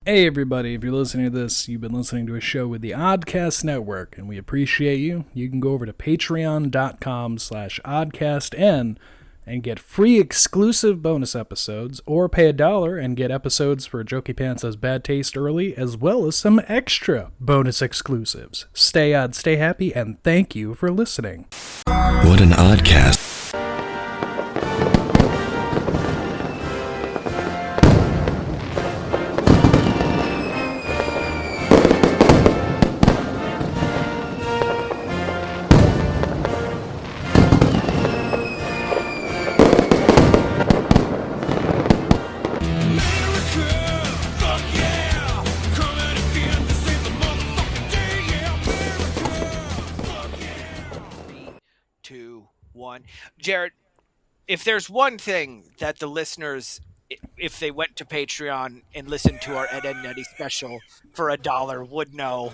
Hey everybody, if you're listening to this, you've been listening to a show with the Oddcast Network, and we appreciate you. You can go over to patreon.com/oddcastn and get free exclusive bonus episodes, or pay $1 and get episodes for Jokey Pants Has Bad Taste early, as well as some extra bonus exclusives. Stay odd, stay happy, and thank you for listening. What an Oddcast. Jared, if there's one thing that the listeners, if they went to Patreon and listened to our Ed, Edd n Eddy special for $1, would know,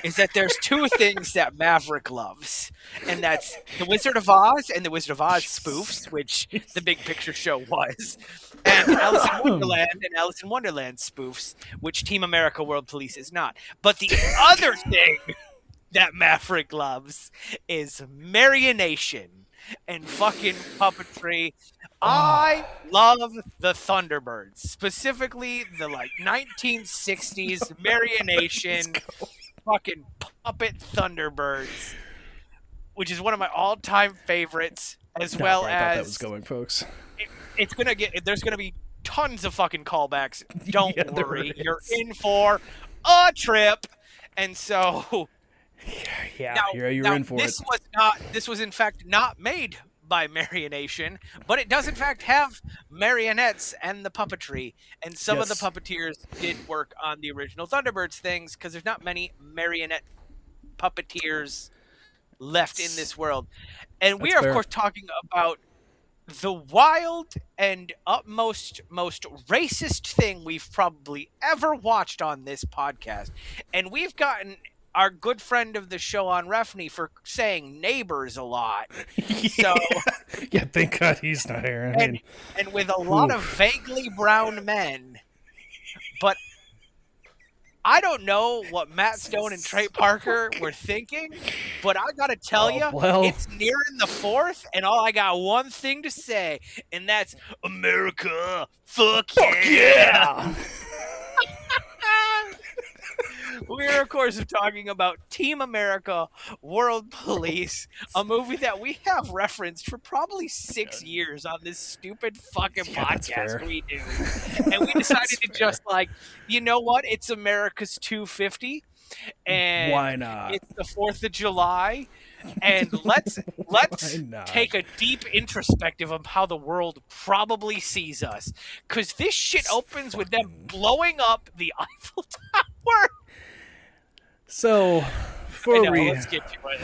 is that there's two things that Maverick loves, and that's The Wizard of Oz and The Wizard of Oz spoofs, which the Big Picture Show was, and Alice in Wonderland and Alice in Wonderland spoofs, which Team America World Police is not. But the other thing that Maverick loves is marionation and fucking puppetry. I love the Thunderbirds, specifically the 1960s marionation fucking puppet Thunderbirds, which is one of my all-time favorites, as well as I thought that was going, folks. It's gonna get. There's gonna be tons of fucking callbacks. Don't worry, you're in for a trip, and so. You're in for it. This was in fact not made by Marionation, but it does in fact have marionettes and the puppetry, and some of the puppeteers did work on the original Thunderbirds things, because there's not many marionette puppeteers left in this world. And we are, of course, talking about the wild and most racist thing we've probably ever watched on this podcast. And we've gotten our good friend of the show on Refney for saying neighbors a lot. So yeah, thank God he's not here. And with a lot of vaguely brown men. But I don't know what Matt Stone and Trey Parker were thinking, but I gotta tell you, it's nearing the 4th, and all I got one thing to say, and that's America. Fuck yeah! We're, of course, talking about Team America World Police, a movie that we have referenced for probably 6 years on this stupid fucking podcast we do. And we decided to just you know what? It's America's 250. And why not? It's the 4th of July. And let's take a deep introspective of how the world probably sees us. Because this shit opens with them blowing up the Eiffel Tower. So, let's get to it.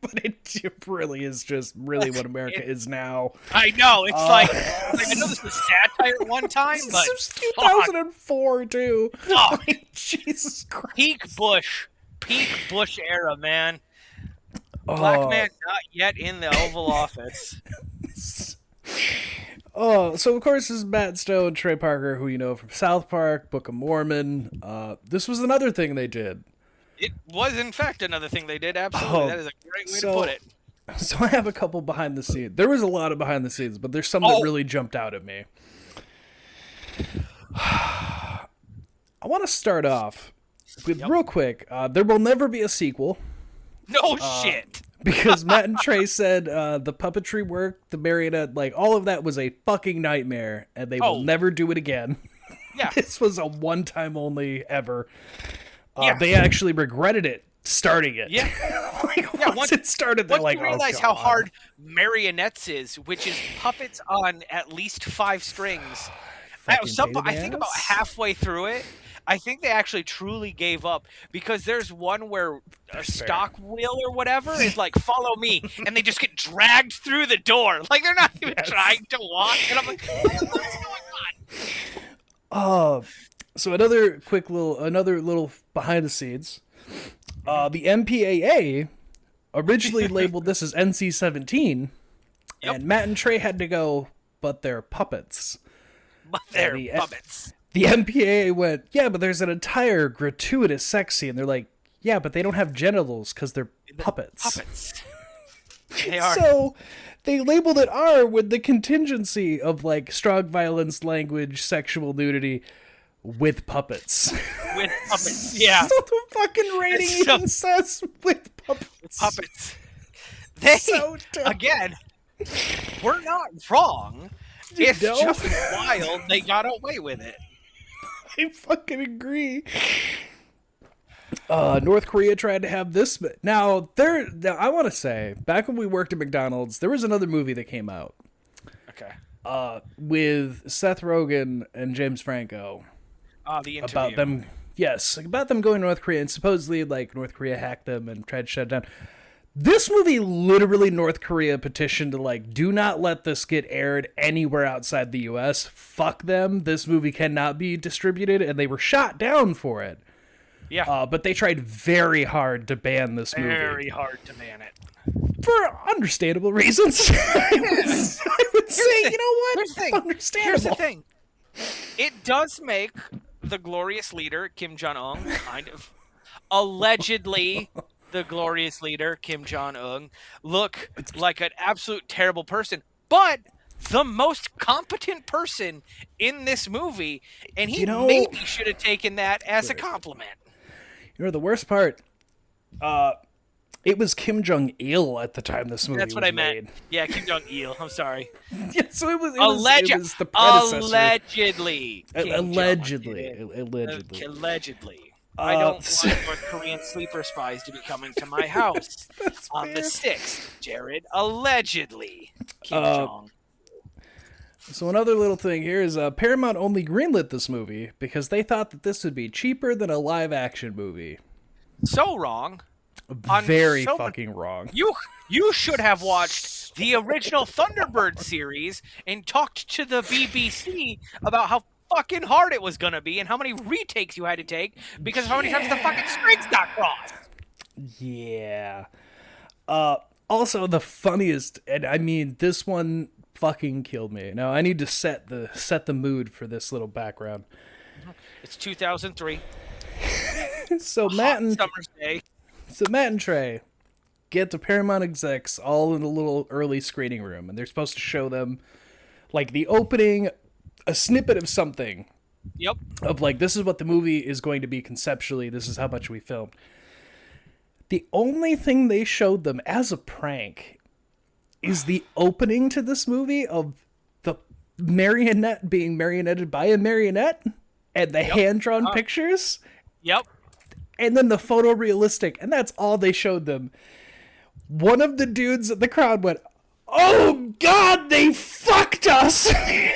But it really is just what America is now. I know. It's I know this was satire at one time, but this was 2004 too. Oh, Jesus Christ. Peak Bush era, man. Black man not yet in the Oval Office. So of course this is Matt Stone, Trey Parker, who you know from South Park, Book of Mormon. This was another thing they did. It was in fact another thing they did, absolutely. That is a great way to put it. So I have a couple behind the scenes. There was a lot of behind the scenes, but there's some that really jumped out at me. I want to start off with real quick. There will never be a sequel. No shit. Because Matt and Trey said the puppetry work, the marionette, all of that was a fucking nightmare, and they will never do it again. Yeah. This was a one-time only ever. They actually regretted it starting it. Yeah. Once it started, they're you realize how hard marionettes is, which is puppets on at least 5 strings. I think about halfway through it, I think they actually truly gave up, because there's one where a stock wheel or whatever is follow me, and they just get dragged through the door. They're not even trying to walk. And I'm like, what's going on? So another little behind the scenes. The MPAA originally labeled this as NC-17, and Matt and Trey had to go, but they're puppets. But they're puppets. the MPAA went, yeah, but there's an entire gratuitous sex scene. They're like, yeah, but they don't have genitals because they're puppets. Puppets. They are. So they labeled it R with the contingency of like strong violence, language, sexual nudity with puppets. With puppets, yeah. So the fucking rating even says with puppets. Puppets. They, So dumb. again, we're not wrong. It's just wild they got away with it. I fucking agree. North Korea tried to have this. Now, I want to say, back when we worked at McDonald's, there was another movie that came out. Okay. With Seth Rogen and James Franco. The interview. About them. Yes, about them going to North Korea, and supposedly, like, North Korea hacked them and tried to shut it down. This movie, literally, North Korea petitioned to, like, do not let this get aired anywhere outside the U.S. Fuck them. This movie cannot be distributed, and they were shot down for it. Yeah. But they tried very hard to ban this movie. Very hard to ban it. For understandable reasons. I would say, you know what? Here's the thing. Understandable. Here's the thing. It does make the glorious leader, Kim Jong-un, kind of, allegedly the glorious leader, Kim Jong-un, look like an absolute terrible person, but the most competent person in this movie, and he maybe should have taken that as a compliment. You know, the worst part, it was Kim Jong-il at the time this movie was made. That's what I meant. Yeah, Kim Jong-il. I'm sorry. Yeah, so it was the predecessor. Allegedly. Allegedly. I don't want North Korean sleeper spies to be coming to my house on the 6th, Jared. Allegedly. Kim Jong. So another little thing here is Paramount only greenlit this movie because they thought that this would be cheaper than a live-action movie. So wrong. Very fucking wrong. You should have watched the original Thunderbird series and talked to the BBC about how fucking hard it was going to be and how many retakes you had to take because of how many times the fucking strings got crossed. Yeah. Also, the funniest, and I mean, this one fucking killed me. Now, I need to set the mood for this little background. It's 2003. So Matt and Trey get the Paramount execs all in a little early screening room, and they're supposed to show them like the opening, a snippet of something. Yep. Of like, this is what the movie is going to be conceptually. This is how much we filmed. The only thing they showed them as a prank is the opening to this movie of the marionette being marionetted by a marionette and the hand-drawn pictures. Yep. And then the photorealistic, and that's all they showed them. One of the dudes at the crowd went, "Oh God, they fucked us!" And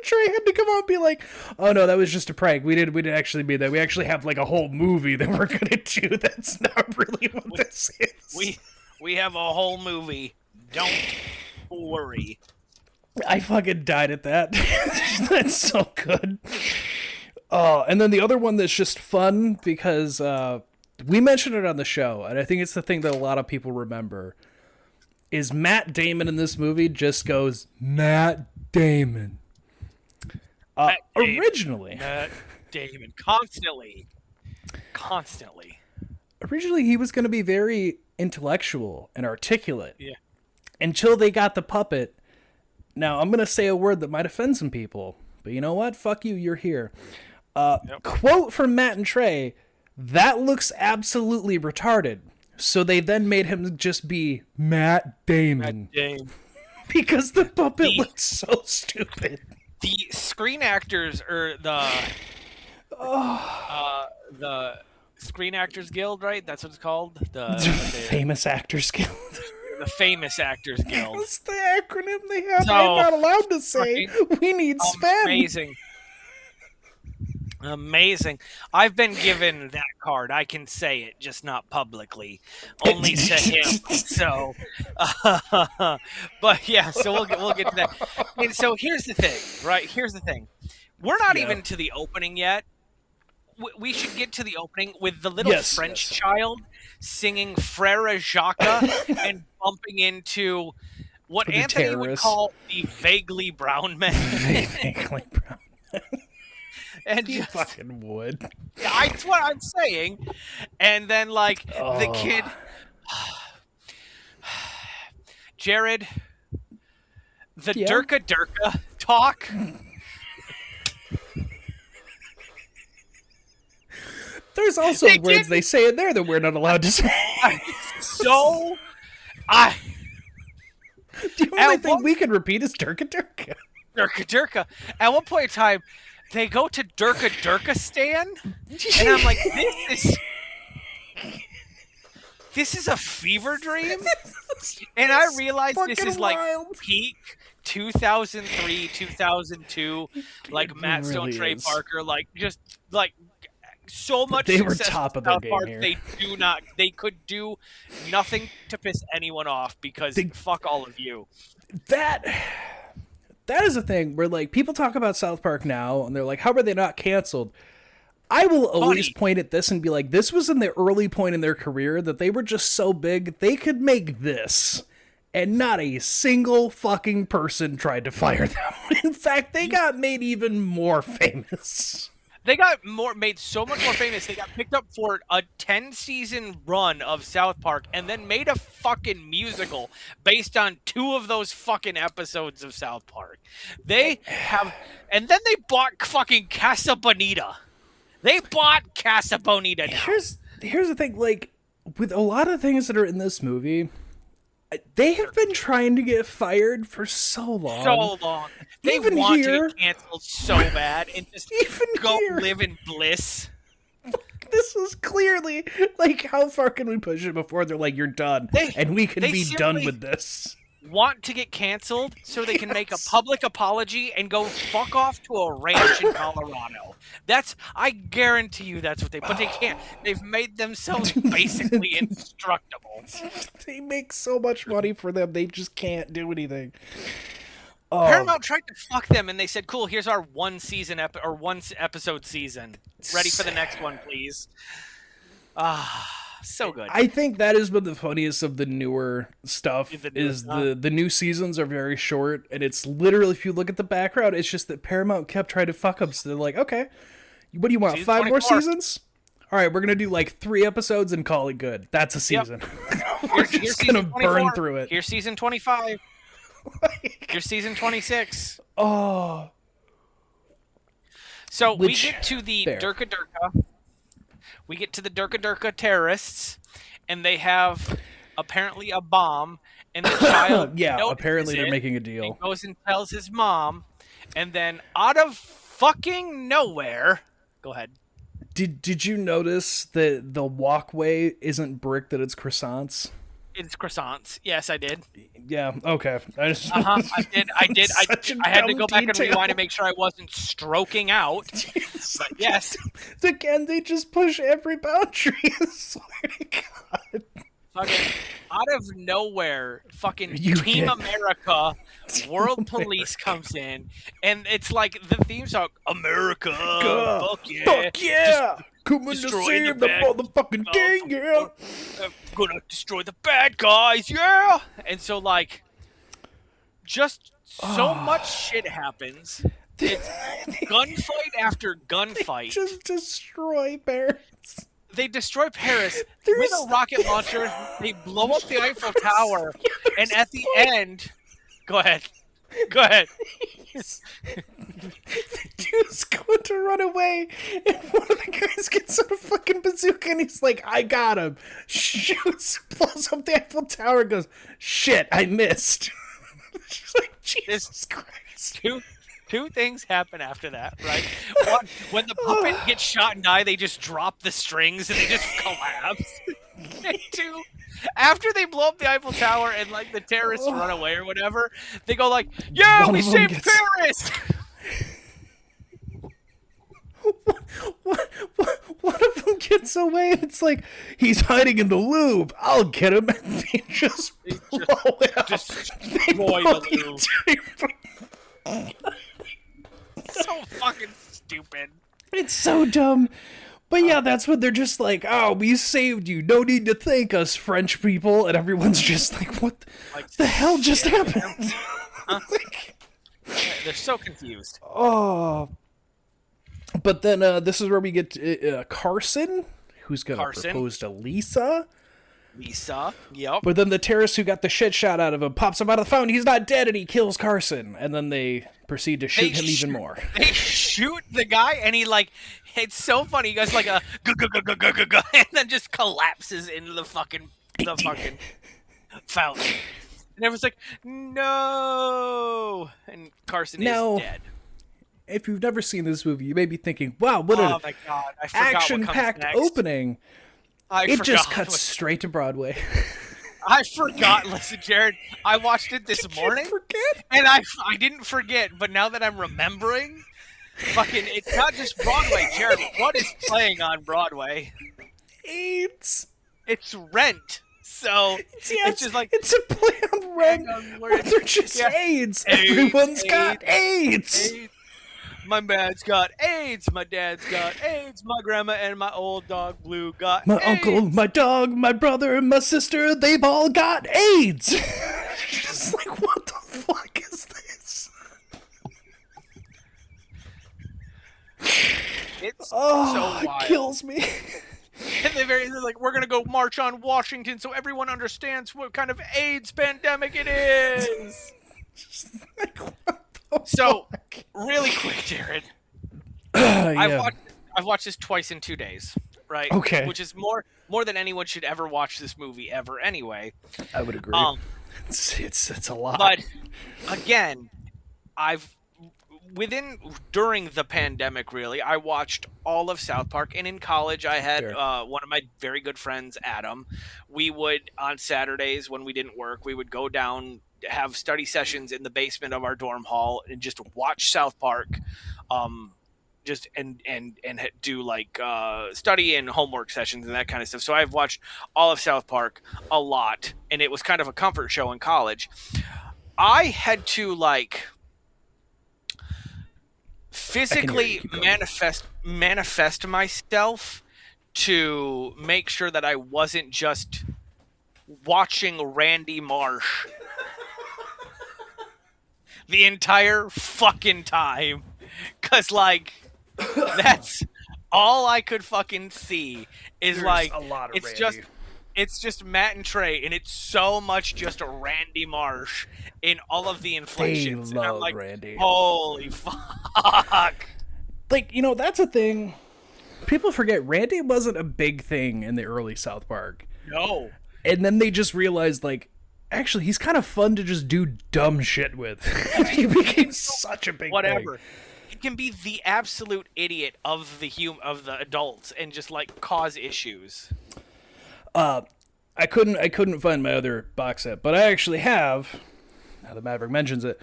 Trey had to come out and be like, "Oh no, that was just a prank. We didn't actually mean that. We actually have like a whole movie that we're gonna do. That's not really what this is. We have a whole movie. Don't worry." I fucking died at that. That's so good. And then the other one that's just fun because we mentioned it on the show, and I think it's the thing that a lot of people remember, is Matt Damon in this movie just goes, Matt Damon. Originally. Matt Damon. Constantly. Originally, he was going to be very intellectual and articulate. Yeah. Until they got the puppet. Now, I'm going to say a word that might offend some people, but you know what? Fuck you, you're here. Quote from Matt and Trey, "That looks absolutely retarded." So they then made him just be Matt Damon. Because the puppet looks so stupid. The Screen Actors, or the Screen Actors Guild, right? That's what it's called? The Famous Actors Guild. The Famous Actors Guild. That's the acronym they have. I'm not allowed to say. Right? We need spam. Amazing. I've been given that card. I can say it, just not publicly. Only to him. So, but yeah, so we'll get to that. And so here's the thing, right? Here's the thing. We're not even to the opening yet. We should get to the opening with the little French child singing Frère Jacques and bumping into what The Anthony would terrorists. call the vaguely brown men. Vaguely brown. And You just, fucking would. that's what I'm saying. And then, like, the Oh. kid... Jared, the Yeah? Durka Durka talk... There's also words they say in there that we're not allowed to say. So... The only At thing one- we can repeat is Durka Durka. Durka Durka. At one point in time, they go to Durka Durkistan, and I'm like, this is a fever dream? And I realized this fucking is like wild. peak 2003, 2002, like It Matt Stone, really Trey is. Parker, like just like so much They were success top with of their South game Park, here. they could do nothing to piss anyone off because fuck all of you. That is a thing where, like, people talk about South Park now, and they're like, how are they not canceled? I will always point at this and be like, this was in the early point in their career that they were just so big, they could make this, and not a single fucking person tried to fire them. In fact, they got made even more famous. They got made so much more famous. They got picked up for a 10-season run of South Park and then made a fucking musical based on 2 of those fucking episodes of South Park. And then they bought fucking Casa Bonita. They bought Casa Bonita now. Here's the thing, like, with a lot of things that are in this movie, they have been trying to get fired for so long. So long. They Even want here- to get canceled so bad and just go here. live in bliss. This is clearly, like, how far can we push it before they're like, you're done, and we can they be done simply- with this. Want to get canceled so they can make a public apology and go fuck off to a ranch in Colorado. I guarantee you that's what but they can't. They've made themselves basically indestructible. They make so much money for them, they just can't do anything. Oh, Paramount tried to fuck them and they said, cool, here's our one episode season. Ready for the next one, please. So good. I think that is one of the funniest of the newer stuff. The The new seasons are very short, and it's literally, if you look at the background, it's just that Paramount kept trying to fuck them. So they're like, okay, what do you want? Season 5 more 24. seasons? All right, we're gonna do like 3 episodes and call it good. That's a season. We're Here's just gonna season burn 24. through it. Here's season 25. Here's season 26. Oh, So we Which- get to the fair. Durka Durka. We get to the Durka Durka terrorists, and they have apparently a bomb, and the child yeah. notices Apparently, they're it, making a and deal. goes and tells his mom, and then out of fucking nowhere, go ahead. Did you notice that the walkway isn't brick, that it's croissants? It's croissants. Yes, I did. Yeah. Okay. I just. I did. Such a I had to dumb go back and detail. rewind to make sure I wasn't stroking out. But yes. Again, they just push every boundary. I swear to God. Fucking out of nowhere, fucking You Team get- America, World Police comes in, and it's like the theme song, America, fuck yeah, Fuck yeah! Coming to destroy save the the bad- motherfucking day, yeah! gonna destroy the bad guys, yeah! And so, like, just so much shit happens. It's gunfight after gunfight. Just destroy parents. They destroy Paris with a rocket launcher. They blow up the Eiffel Tower, and at the end, go ahead. The dude's going to run away, and one of the guys gets out a fucking bazooka, and he's like, I got him. Shoots, blows up the Eiffel Tower, and goes, shit, I missed. She's like, Jesus Christ. Two things happen after that, right? One, when the puppet gets shot and die, they just drop the strings and they just collapse. And 2, after they blow up the Eiffel Tower and like the terrorists run away or whatever, they go like, "Yeah, One we of them saved gets- Paris." One of them gets away, and it's like, he's hiding in the Louvre. I'll get him. And they just blow it up. They Destroy blow the entire- So fucking stupid. It's so dumb. But yeah, that's when they're just like, oh, we saved you. No need to thank us, French people. And everyone's just like, what the hell just happened? They're so confused. Oh. But then this is where we get Carson, who's going to propose to Lisa. Lisa, yep. But then the terrorist who got the shit shot out of him pops him out of the phone. He's not dead, and he kills Carson. And then they proceed to shoot him even more. They shoot the guy, and he, like, it's so funny. He goes like a and then just collapses into the fucking fountain. And everyone's like, no! And Carson is dead. If you've never seen this movie, you may be thinking, wow, what my God, I forgot action-packed opening. It just cuts straight to Broadway. I forgot. Listen, Jared, I watched it this morning. You forget? And I didn't forget, but now that I'm remembering, fucking, it's not just Broadway, Jared. What is playing on Broadway? AIDS. It's Rent. So it's just like it's a play on Rent. Where they're just AIDS. Everyone's got AIDS. My dad's got AIDS. My dad's got AIDS. My grandma and my old dog Blue got my AIDS. uncle, my dog, my brother, and my sister, they've all got AIDS. Just like, what the fuck is this? It's so wild. It kills me. And they're like, we're going to go march on Washington so everyone understands what kind of AIDS pandemic it is. Like, what the so, fuck? Really quick, Jared. Yeah. I've watched this twice in 2 days, right? Okay. Which is more than anyone should ever watch this movie ever anyway. I would agree. It's a lot. But, again, during the pandemic, really, I watched all of South Park, and in college I had one of my very good friends, Adam. We would, on Saturdays when we didn't work, we would go down, have study sessions in the basement of our dorm hall and just watch South Park, just and do like study and homework sessions and that kind of stuff. So I've watched all of South Park a lot, and it was kind of a comfort show in college. I had to like physically manifest myself to make sure that I wasn't just watching Randy Marsh the entire fucking time, because like that's all I could fucking see is like a lot of it's just Matt and Trey, and it's so much just Randy Marsh in all of the inflections. They love and I'm like, Randy. Holy fuck. Like, you know, that's a thing. People forget Randy wasn't a big thing in the early South Park. No. And then they just realized, like, actually, he's kind of fun to just do dumb shit with. He became such a big thing. He can be the absolute idiot of the adults and just like cause issues. I couldn't find my other box set, but I actually have. Now that Maverick mentions it,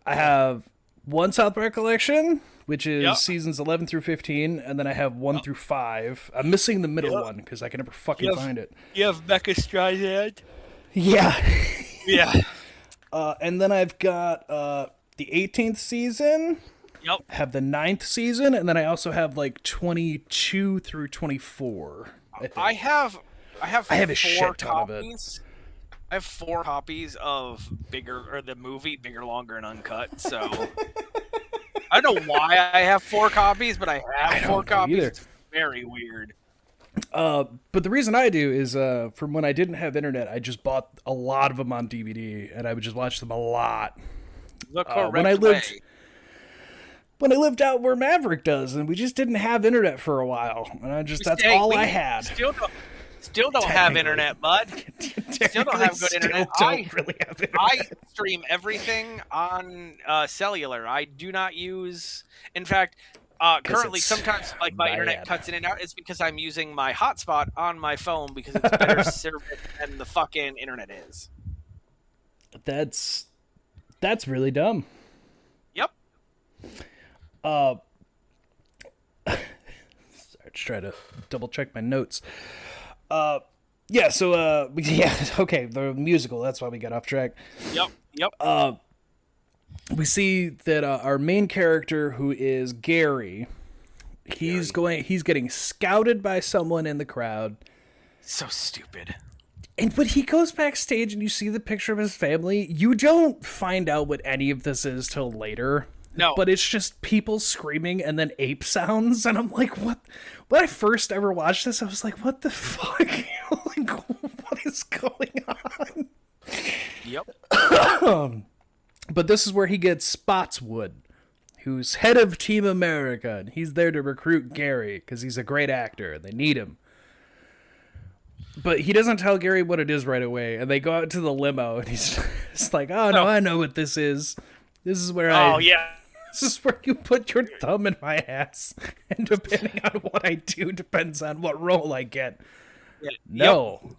I have one South Park collection, which is seasons 11 through 15, and then I have 1 through 5. I'm missing the middle one because I can never fucking find it. You have Becca Streisand? Yeah. Yeah. And then I've got the 18th season. Yep. I have the 9th season, and then I also have like 22 through 24. I have a shit ton of it. I have 4 copies of the movie Bigger, Longer, and Uncut. So I don't know why I have 4 copies, but I have 4 copies. Either. It's very weird. But the reason I do is from when I didn't have internet, I just bought a lot of them on DVD, and I would just watch them a lot. The correct way. When I lived out where Maverick does, and we just didn't have internet for a while, and that's all I had. Still don't have internet, bud. Still don't have good internet. I stream everything on cellular. I do not use. In fact, currently sometimes like my internet cuts in and out. It's because I'm using my hotspot on my phone because it's better service than the fucking internet is. That's really dumb. Yep. Sorry, just try to double check my notes. Yeah, so okay, the musical, that's why we got off track. Yep. We see that our main character, who is Gary, He's getting scouted by someone in the crowd. So stupid. And when he goes backstage and you see the picture of his family, you don't find out what any of this is till later. No. But it's just people screaming and then ape sounds. And I'm like, what? When I first ever watched this, I was like, what the fuck? Like, what is going on? Yep. But this is where he gets Spotswood, who's head of Team America. And he's there to recruit Gary because he's a great actor and they need him. But he doesn't tell Gary what it is right away. And they go out to the limo and he's just like, oh, no, I know what this is. This is where This is where you put your thumb in my ass. And depending on what I do depends on what role I get. Yeah. No. Yep.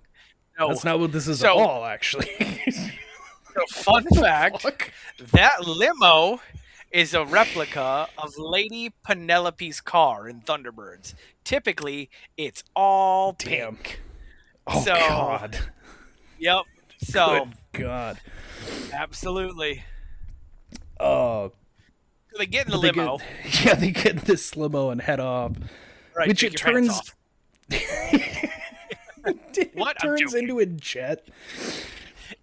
No. That's not what this is at all, actually. So fun fact, that limo is a replica of Lady Penelope's car in Thunderbirds. Typically, it's all pink. Oh, God. Yep. So. Good God. Absolutely. Oh. So they get in the limo. They get in this limo and head off. Right, which it turns... It what? turns into a jet.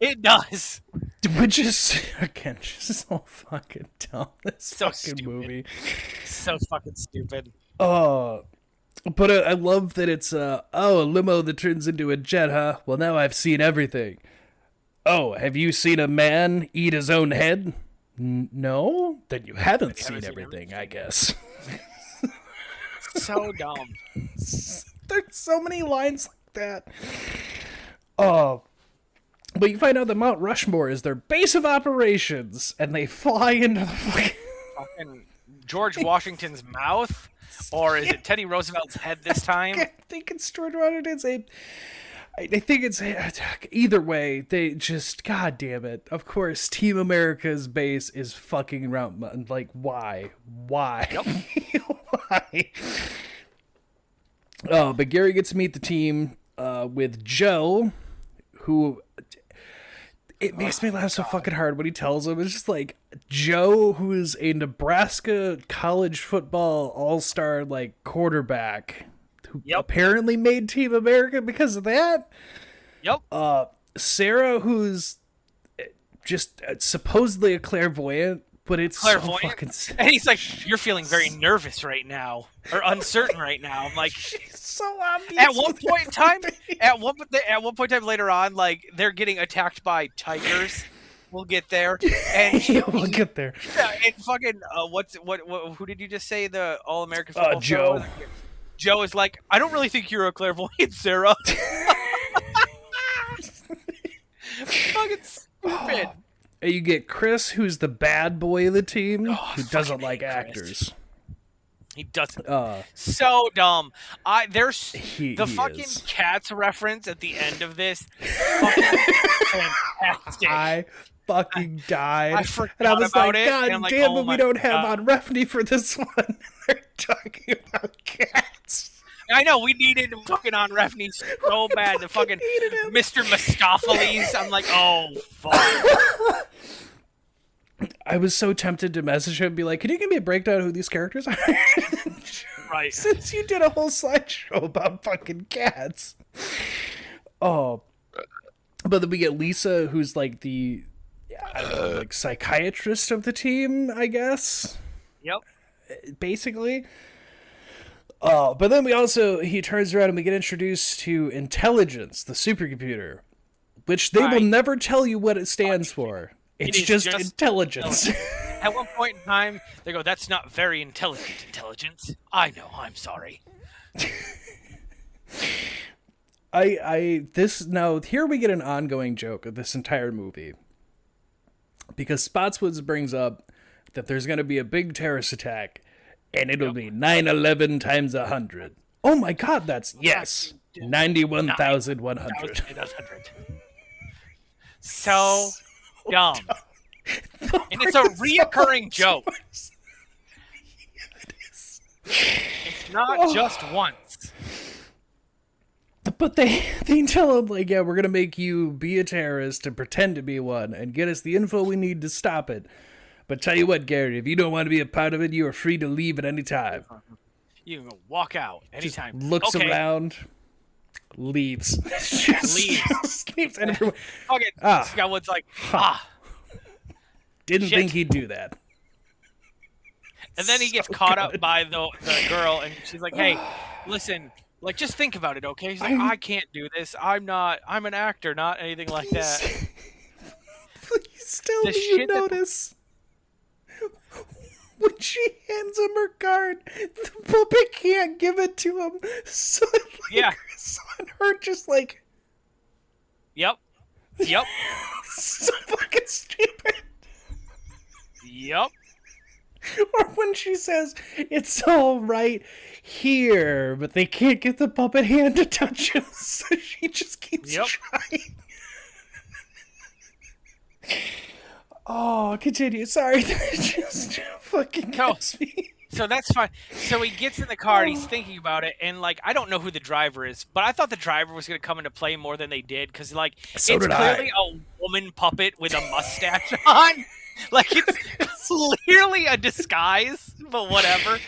It does. Which is, again, just so fucking dumb. This so fucking stupid. movie. So fucking stupid. But I love that it's a limo that turns into a jet, huh? Well, now I've seen everything. Oh, have you seen a man eat his own head? No? Then you haven't seen everything, I guess. So dumb. There's so many lines like that. Oh. But you find out that Mount Rushmore is their base of operations, and they fly into the fucking George Washington's mouth? Or is it Teddy Roosevelt's head this time? I think it's George Washington's head. I think it's either way. They just, God damn it! Of course, Team America's base is fucking around. Like, why? Yep. Why? Oh, but Gary gets to meet the team with Joe, who it makes me laugh so fucking hard when he tells him. It's just like Joe, who is a Nebraska college football all-star like quarterback. Who apparently made Team America because of that. Yep. Sarah, who's just supposedly a clairvoyant, but it's clairvoyant. So fucking... And he's like, "You're feeling very nervous right now, or uncertain right now." I'm like, she's so obvious. At one point in time, at one point in time later on, like they're getting attacked by tigers. We'll get there. And we'll get there. Yeah, and fucking who did you just say the All-American football Joe. Show? Joe is like, I don't really think you're a clairvoyant, Sarah. Fucking stupid. You get Chris, who's the bad boy of the team, who doesn't like Chris. Actors. He doesn't. So dumb. There's the fucking is. Cats reference at the end of this. Fucking fantastic. I fucking died. I forgot and I was about like, it. God and I'm damn like, it, we don't have on Refney for this one. They're talking about cats. I know, we needed fucking on Refney so bad. The fucking Mr. Mistopheles. I'm like, oh, fuck. I was so tempted to message him and be like, can you give me a breakdown of who these characters are? Right. Since you did a whole slideshow about fucking cats. Oh. But then we get Lisa, who's like the, I don't know, like psychiatrist of the team, I guess. Yep. Basically. Oh, but then he turns around and we get introduced to intelligence, the supercomputer, which they will never tell you what it stands for. It's just intelligence. At one point in time, they go, that's not very intelligent intelligence. I know, I'm sorry. Here we get an ongoing joke of this entire movie. Because Spotswood brings up that there's going to be a big terrorist attack, and it'll be 9/11 times 100. Oh my God, that's, yes, 91,100. So dumb. And it's a reoccurring joke. It's not just once. But they tell him, like, yeah, we're going to make you be a terrorist and pretend to be one and get us the info we need to stop it. But tell you what, Gary, if you don't want to be a part of it, you are free to leave at any time. You can go walk out Just anytime. looks Okay. around, leaves. Just leaves. And everyone, Okay. Scott Wood's like, didn't shit. think he'd do that. And then he gets caught up by the girl, and she's like, "Hey, listen, like just think about it, okay?" He's like, "I can't do this. I'm an actor, not anything like that." Please tell me you notice. When she hands him her card, the puppet can't give it to him. So it lingers on her just like... Yep. So fucking stupid. Yep. Or when she says, it's all right here, but they can't get the puppet hand to touch him, so she just keeps trying. Oh, continue. Sorry, that just fucking gets me. So that's fine. So he gets in the car and he's thinking about it, and like I don't know who the driver is, but I thought the driver was going to come into play more than they did, because like it's clearly a woman puppet with a mustache on. Like it's clearly a disguise, but whatever.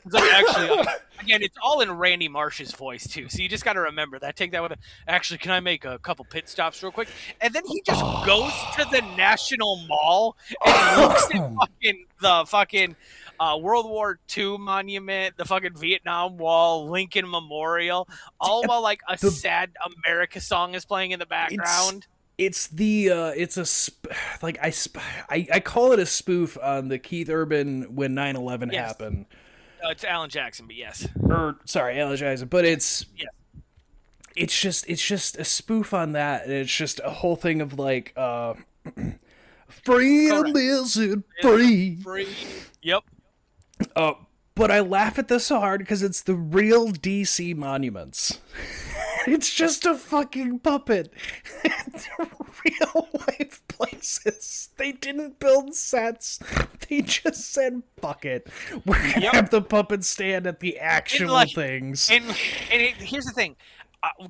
So actually, again, it's all in Randy Marsh's voice too, so you just got to remember that. Take that with it. Actually, can I make a couple pit stops real quick? And then he just goes to the National Mall and looks at the fucking World War II monument, the fucking Vietnam Wall, Lincoln Memorial, all while like a sad America song is playing in the background. I call it a spoof on the Keith Urban when 9/11 happened. It's Alan Jackson, but yes. Alan Jackson, but it's just a spoof on that, and it's just a whole thing of like freedom isn't free. Yep. But I laugh at this so hard because it's the real DC monuments. It's just a fucking puppet. Real life places. They didn't build sets. They just said, fuck it. We're going to have the puppet stand at the actual things. And here's the thing.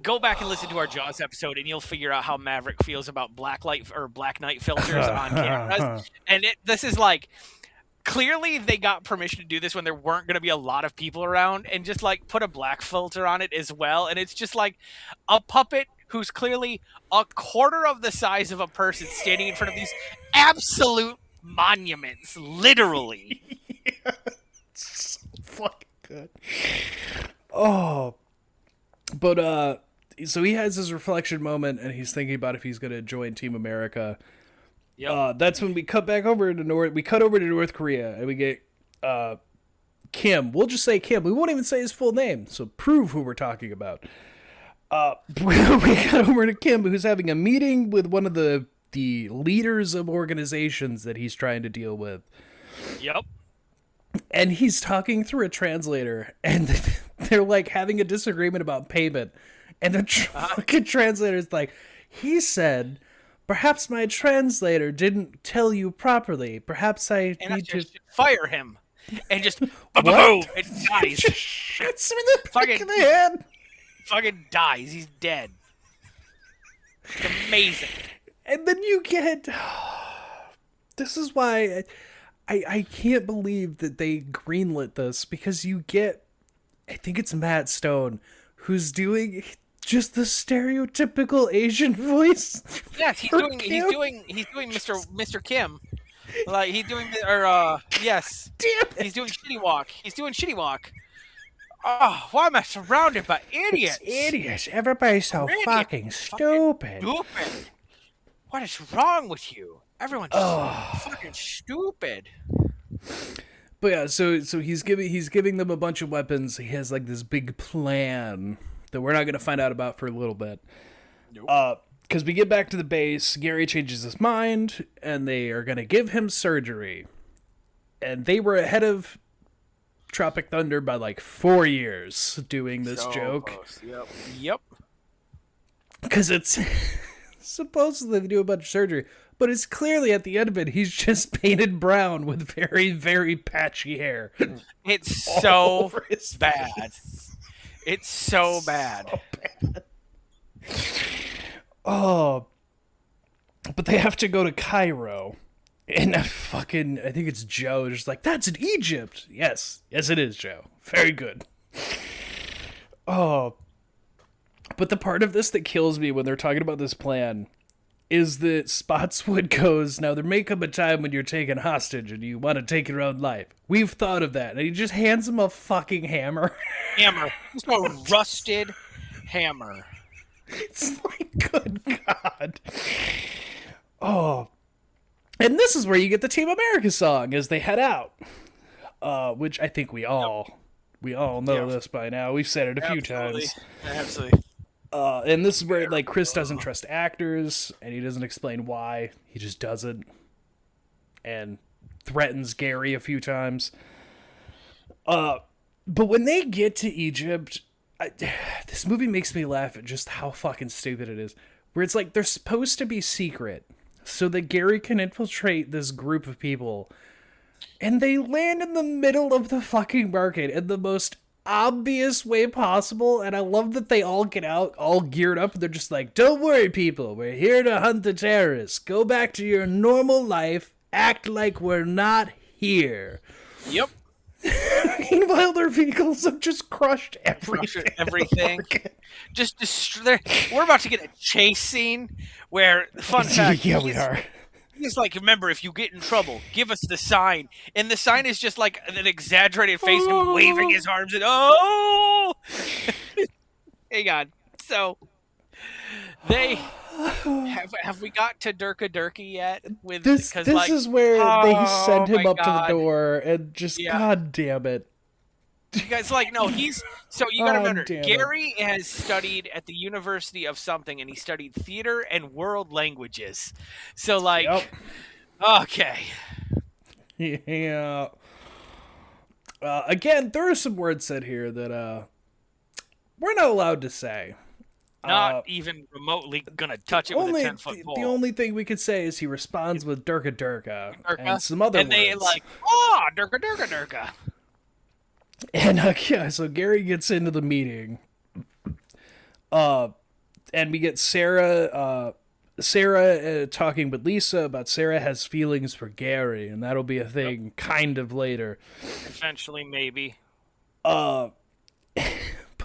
Go back and listen to our Jaws episode, and you'll figure out how Maverick feels about black night filters on cameras. And this is like... Clearly, they got permission to do this when there weren't going to be a lot of people around, and just like put a black filter on it as well. And it's just like a puppet who's clearly a quarter of the size of a person standing in front of these absolute monuments, literally. Yeah, it's so fucking good. Oh, but so he has his reflection moment, and he's thinking about if he's going to join Team America. Yep. That's when we cut back over to North Korea, and we get Kim. We'll just say Kim. We won't even say his full name, so prove who we're talking about. We got over to Kim, who's having a meeting with one of the leaders of organizations that he's trying to deal with. Yep. And he's talking through a translator, and they're like having a disagreement about payment, and the fucking translator's like, he said... Perhaps my translator didn't tell you properly. Perhaps I need to fire him. And just boom, it dies. Just shoots him in the back of the head. Fucking dies. He's dead. It's amazing. And then you get... This is why I can't believe that they greenlit this, because you get... I think it's Matt Stone who's doing... Just the stereotypical Asian voice. Yes, he's doing Mr. Kim. Like he's doing yes. Damn it. He's doing Shitty Walk. Oh, why am I surrounded by idiots? Idiots. Everybody's so fucking stupid. What is wrong with you? Everyone's fucking stupid. But yeah, so he's giving them a bunch of weapons. He has like this big plan that we're not going to find out about for a little bit. Nope. Because we get back to the base, Gary changes his mind, and they are going to give him surgery. And they were ahead of Tropic Thunder by like 4 years doing this joke. Close. Yep. Because it's supposedly they do a bunch of surgery, but it's clearly at the end of it, he's just painted brown with very, very patchy hair. It's so bad. It's so bad. Oh, but they have to go to Cairo, and I think it's Joe just like, that's in Egypt. Yes it is, Joe. Very good. Oh, but the part of this that kills me when they're talking about this plan is that Spotswood goes, now there may come a time when you're taken hostage and you want to take your own life. We've thought of that. And he just hands him a fucking hammer. Hammer. It's a rusted hammer. It's like, good God. Oh. And this is where you get the Team America song as they head out. Which I think we all know this by now. We've said it a few times. Absolutely. And this is where like Chris doesn't trust actors, and he doesn't explain why. He just doesn't, and threatens Gary a few times. But when they get to Egypt, this movie makes me laugh at just how fucking stupid it is. Where it's like they're supposed to be secret, so that Gary can infiltrate this group of people, and they land in the middle of the fucking market in the most obvious way possible. And I love that they all get out all geared up and they're just like, don't worry people, we're here to hunt the terrorists, go back to your normal life, act like we're not here. Yep. Meanwhile their vehicles have just crushed everything. Just we're about to get a chase scene where, fun fact, yeah, we are. He's like, remember, if you get in trouble, give us the sign. And the sign is just like an exaggerated face of him waving his arms and, oh! Hang on. So, they... Have we got to Durka yet? With this is where they send him up to the door and just, God damn it. You guys, like, no, so you gotta remember, Gary has studied at the University of something, and he studied theater and world languages. So, like, okay. Yeah. Again, there are some words said here that we're not allowed to say. Not even remotely gonna touch it with a 10-foot pole. The only thing we could say is he responds with Durka and some other words. And they like, Durka. And so Gary gets into the meeting, and we get Sarah talking with Lisa about Sarah has feelings for Gary, and that'll be a thing kind of later. Eventually, maybe. But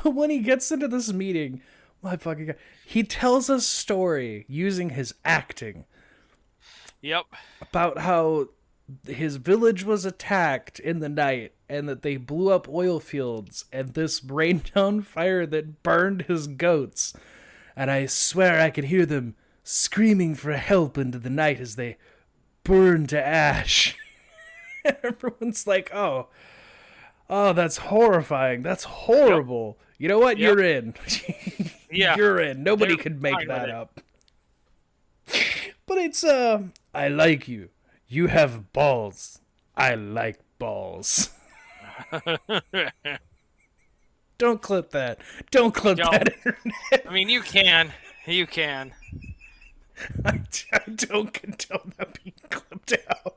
when he gets into this meeting, my fucking God, he tells a story using his acting. Yep. About how his village was attacked in the night, and that they blew up oil fields, and this rained down fire that burned his goats. And I swear I could hear them screaming for help into the night as they burned to ash. And everyone's like, oh, that's horrifying. That's horrible. Yep. You know what? Yep. You're in. Yeah. You're in. Nobody could make that up. But it's, I like you. You have balls. I like balls. Don't clip that. Don't clip that, internet. I mean, you can. I don't condone that being clipped out.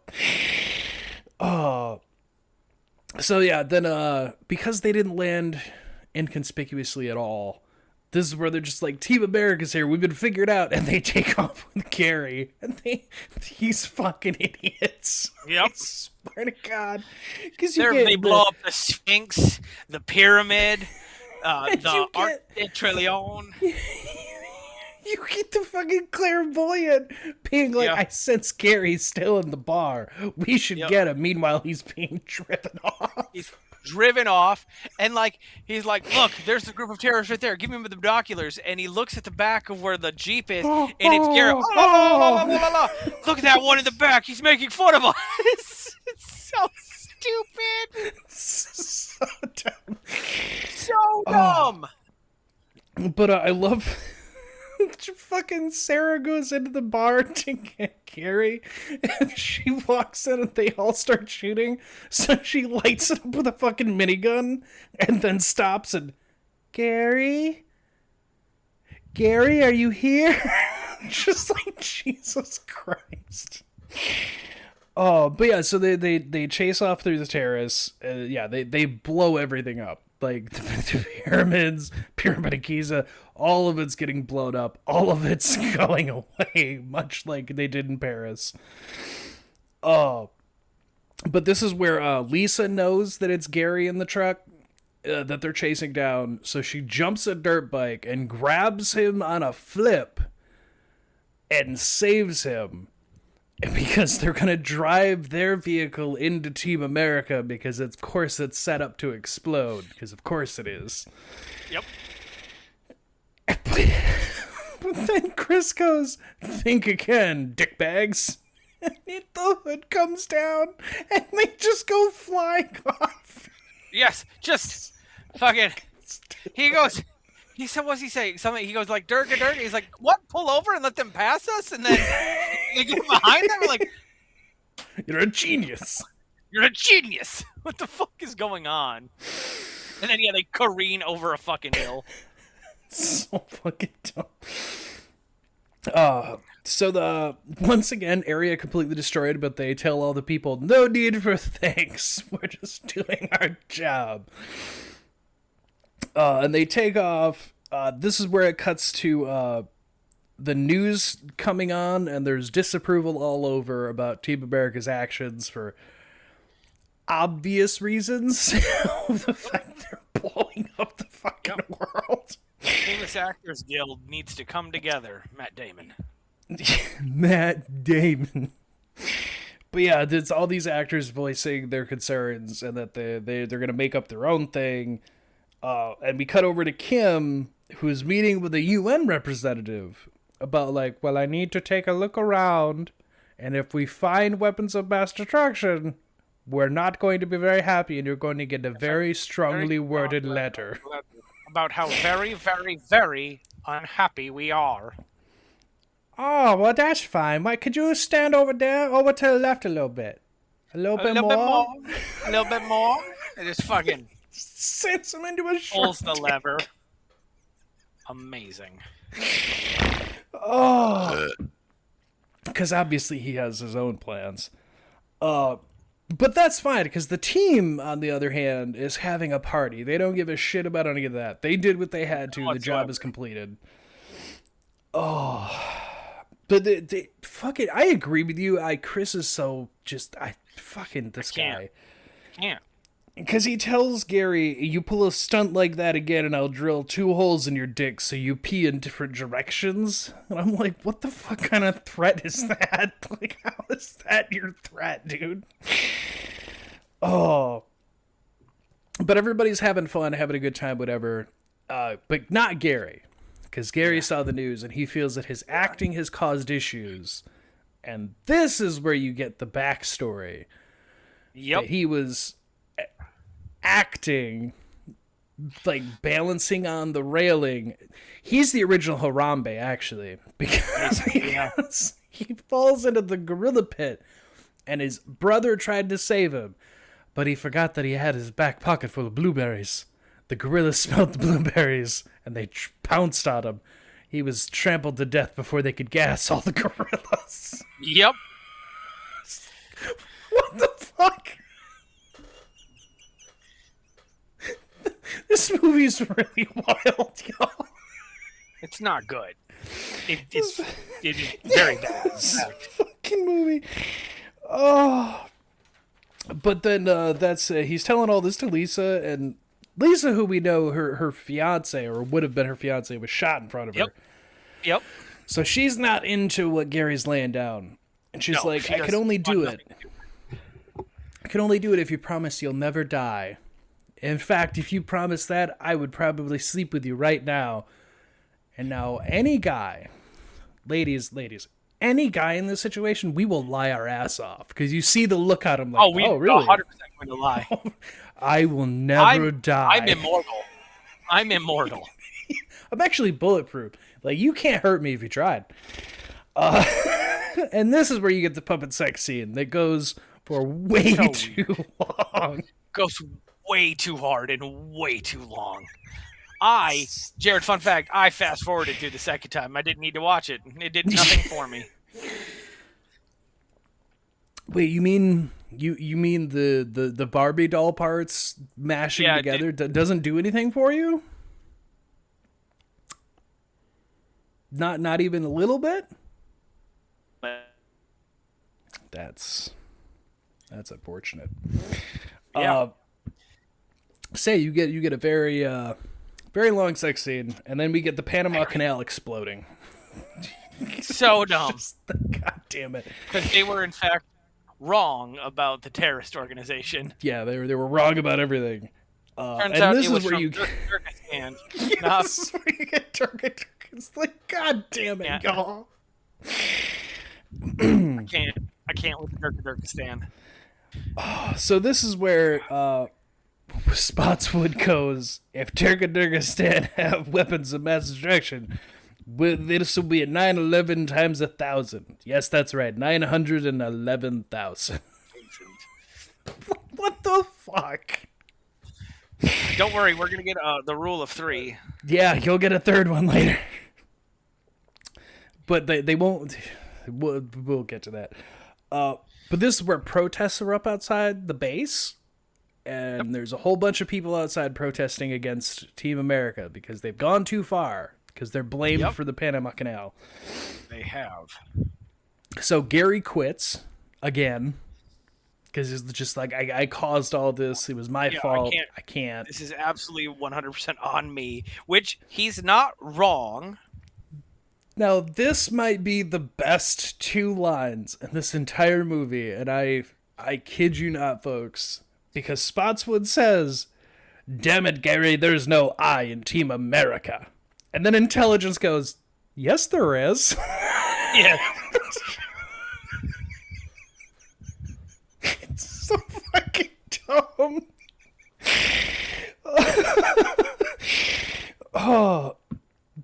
Oh. So yeah, then because they didn't land inconspicuously at all, this is where they're just like, Team America's here, we've been figured out, and they take off with Gary, and these fucking idiots. Yep. I swear to God. They blow up the Sphinx, the pyramid, the Arc de Trillion. You get the fucking clairvoyant being like, I sense Gary's still in the bar. We should get him. Meanwhile, he's being driven off. He's driven off, and like he's like, look, there's the group of terrorists right there. Give me the binoculars. And he looks at the back of where the Jeep is, and it's Gary. Look at that one in the back. He's making fun of us. It's so stupid. So dumb. So dumb. But I love... fucking Sarah goes into the bar to get Gary, and she walks in and they all start shooting, so she lights it up with a fucking minigun and then stops and, Gary, are you here? Just like, Jesus Christ. Oh, but yeah, so they chase off through the terrace. They blow everything up. Like, the pyramids, Pyramid of Giza, all of it's getting blown up. All of it's going away, much like they did in Paris. But this is where Lisa knows that it's Gary in the truck. that they're chasing down. So she jumps a dirt bike and grabs him on a flip and saves him. Because they're going to drive their vehicle into Team America because, of course, it's set up to explode. Because, of course, it is. Yep. But then Chris goes, think again, dickbags. And the hood comes down, and they just go flying off. Yes, just fucking. He goes. He said, what's he saying? Something. He goes like, "Durga, Durga." He's like, "What? Pull over and let them pass us?" And then they get behind them. Like, you're a genius. You're a genius. What the fuck is going on? And then they careen over a fucking hill. So fucking dumb. So once again, area completely destroyed, but they tell all the people, no need for thanks. We're just doing our job. And they take off. This is where it cuts to the news coming on, and there's disapproval all over about Team America's actions for obvious reasons. The fact they're blowing up the fucking world. Famous Actors Guild needs to come together. Matt Damon. Matt Damon. But yeah, it's all these actors voicing their concerns and that they're going to make up their own thing. And we cut over to Kim, who's meeting with a UN representative about like, well, I need to take a look around. And if we find weapons of mass destruction, we're not going to be very happy. And you're going to get a very strongly worded letter. About how very, very, very unhappy we are. Oh, well, that's fine. Why, could you stand over there, over to the left a little bit? A little bit more? A little bit more? It just fucking sends him into a pulls the lever. Amazing. Oh. Because obviously he has his own plans. But that's fine, because the team, on the other hand, is having a party. They don't give a shit about any of that. They did what they had to. The job is completed. Oh. But they fucking, I agree with you. Chris is so just, this guy. I can't. Because he tells Gary, you pull a stunt like that again and I'll drill 2 holes in your dick so you pee in different directions. And I'm like, what the fuck kind of threat is that? Like, how is that your threat, dude? Oh. But everybody's having fun, having a good time, whatever. But not Gary. Because Gary saw the news and he feels that his acting has caused issues. And this is where you get the backstory. Yep. That he was acting, like balancing on the railing. He's the original Harambe, actually. Because he falls into the gorilla pit and his brother tried to save him. But he forgot that he had his back pocket full of blueberries. The gorilla smelled the blueberries, and they pounced on him. He was trampled to death before they could gas all the gorillas. Yep. What the fuck? This movie's really wild, y'all. It's not good. It is very bad. This fucking movie. Oh. But then he's telling all this to Lisa, and Lisa, who we know, her fiance, or would have been her fiance, was shot in front of her. Yep. So she's not into what Gary's laying down. And she's like, I can only do it. I can only do it if you promise you'll never die. In fact, if you promise that, I would probably sleep with you right now. And now any guy, ladies, any guy in this situation, we will lie our ass off. Because you see the look at him like, oh, really? 100% going to lie. I will never die. I'm immortal. I'm actually bulletproof. Like, you can't hurt me if you tried. And this is where you get the puppet sex scene that goes for way too long. Goes way too hard and way too long. Jared, fun fact, I fast forwarded through the second time. I didn't need to watch it. It did nothing for me. Wait, you mean the Barbie doll parts mashing together doesn't do anything for you? Not even a little bit? That's unfortunate. Yeah. say you get a very very long sex scene, and then we get the Panama Canal exploding. So dumb. God damn it. Because they were, in fact, wrong about the terrorist organization. Yeah, they were wrong about everything. Turns and out this it was is where from you Turkestan. Yes, where you get Turkish. It's like, God damn it, y'all. I can't with the Turkestan. So this is where Spotswood goes, if Turkestan have weapons of mass destruction, this will be a 911 times 1,000. Yes, that's right, 911,000. What the fuck? Don't worry, we're going to get the rule of 3. Yeah, you'll get a third one later. But they won't. We'll get to that. But this is where protests are up outside the base. And there's a whole bunch of people outside protesting against Team America because they've gone too far. Because they're blamed for the Panama Canal. They have. So Gary quits again. Because it's just like, I caused all this. It was my fault. I can't. This is absolutely 100% on me. Which, he's not wrong. Now, this might be the best 2 lines in this entire movie. And I kid you not, folks. Because Spotswood says, "Damn it, Gary, there's no I in Team America." And then Intelligence goes, "Yes, there is." Yeah. It's so fucking dumb.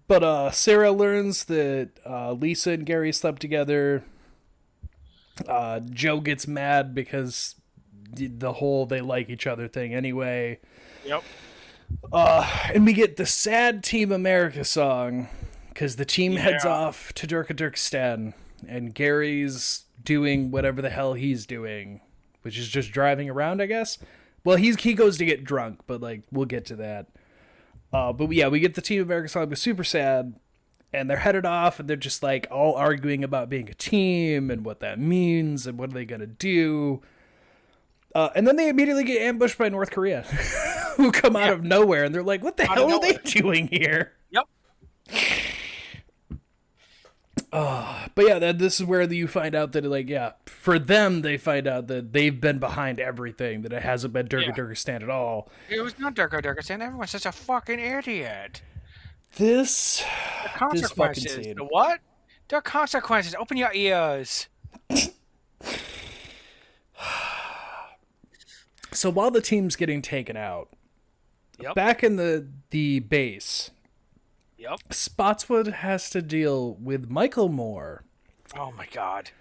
But Sarah learns that Lisa and Gary slept together. Joe gets mad because the whole they like each other thing anyway. Yep. And we get the sad Team America song because the team heads off to Turkestan and Gary's doing whatever the hell he's doing, which is just driving around, I guess. Well, he goes to get drunk, but like we'll get to that. But yeah, we get the Team America song. It's super sad, and they're headed off, and they're just like all arguing about being a team and what that means and what are they gonna do. And then they immediately get ambushed by North Korea, who come out of nowhere, and they're like, "What the hell are they doing here?" Yep. But yeah, this is where you find out that, like, yeah, for them, they find out that they've been behind everything, that it hasn't been Turkestan at all. It was not Turkestan. Everyone's such a fucking idiot. The consequences. This fucking scene. The what? The consequences. Open your ears. So while the team's getting taken out, back in the base, Spotswood has to deal with Michael Moore. Oh my god.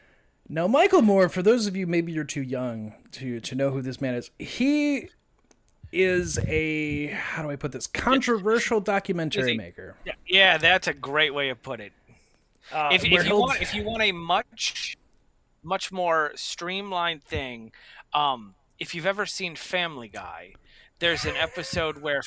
Now, Michael Moore, for those of you, maybe you're too young to know who this man is, he is a, how do I put this, controversial documentary maker. Yeah, that's a great way of putting it. If you want a much more streamlined thing, if you've ever seen Family Guy, there's an episode where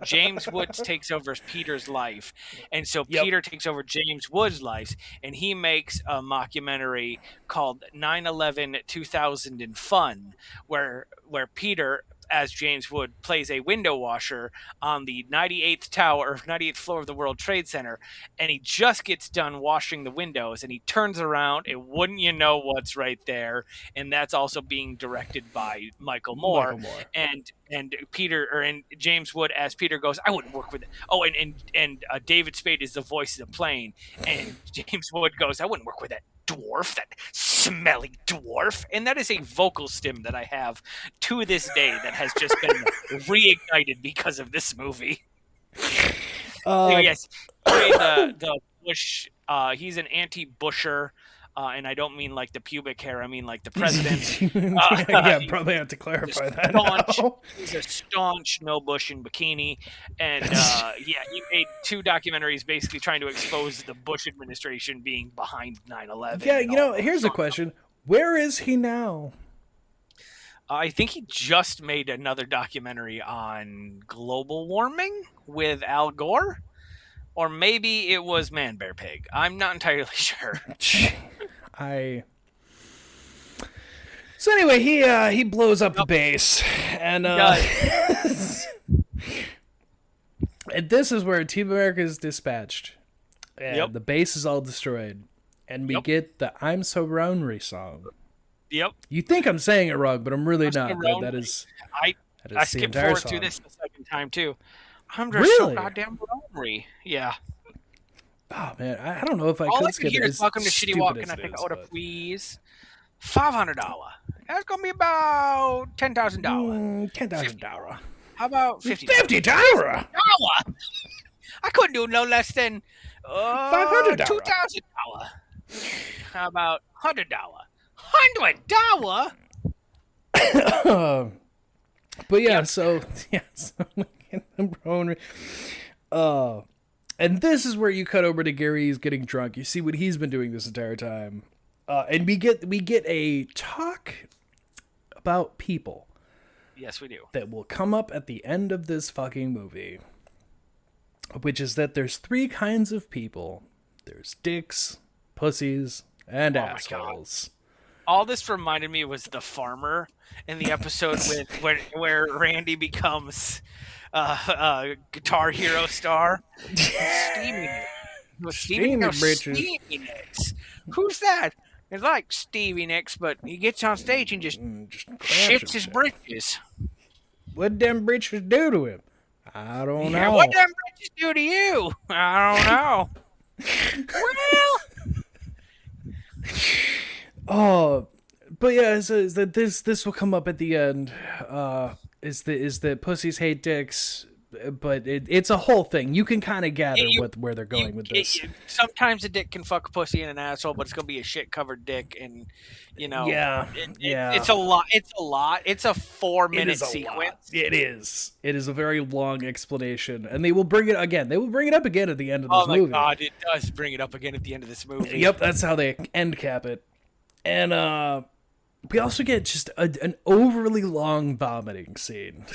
James Woods takes over Peter's life, and so Peter takes over James Woods' life, and he makes a mockumentary called 9/11 2000 in Fun, where Peter, as James Wood, plays a window washer on the 98th floor of the World Trade Center, and he just gets done washing the windows, and he turns around, and wouldn't you know what's right there, and that's also being directed by Michael Moore. And James Wood as Peter goes, "I wouldn't work with it." Oh, and David Spade is the voice of the plane, and James Wood goes, "I wouldn't work with that dwarf, that smelly dwarf." And that is a vocal stim that I have to this day that has just been reignited because of this movie. Yes, the Bush. He's an anti-Busher, and I don't mean like the pubic hair. I mean like the president. Probably have to clarify that. He's a staunch no Bush in bikini, and he made 2 documentaries basically trying to expose the Bush administration being behind 9/11. Yeah, here's a question: where is he now? I think he just made another documentary on global warming with Al Gore. Or maybe it was Man Bear Pig. I'm not entirely sure. So anyway, he blows up the base, and and this is where Team America is dispatched, and the base is all destroyed, and we get the "I'm So Rounry" song. Yep. You think I'm saying it wrong, but I'm really not. That is I skipped forward through this the second time too. I'm just really? so goddamn lonely. Yeah. Oh man, I don't know if I All could I could hear is "Welcome to Shitty Walk," and I think, "Oh, please, $500. That's gonna be about $10,000. $10,000. How about $50? $50. I couldn't do no less than $500. $2,000. How about $100? $100. But yeah, so and this is where you cut over to Gary's getting drunk. You see what he's been doing this entire time, and we get a talk about people. Yes, we do. That will come up at the end of this fucking movie, which is that there's 3 kinds of people. There's dicks, pussies, and assholes. All this reminded me was the farmer in the episode where Randy becomes Guitar Hero star. Stevie Nicks. Who's that? It's like Stevie Nicks, but he gets on stage and just shits his britches. What'd them britches do to him? I don't know. What'd them britches do to you? I don't know. Oh, but yeah, is that this will come up at the end. Is that pussies hate dicks, but it's a whole thing. You can kind of gather where they're going with this. Sometimes a dick can fuck a pussy and an asshole, but it's gonna be a shit covered dick, and it's a lot. It's a 4-minute sequence. It is. It is a very long explanation, and they will bring it again. They will bring it up again at the end of this movie. Oh my god, it does bring it up again at the end of this movie. Yep, that's how they end cap it, and we also get just an overly long vomiting scene.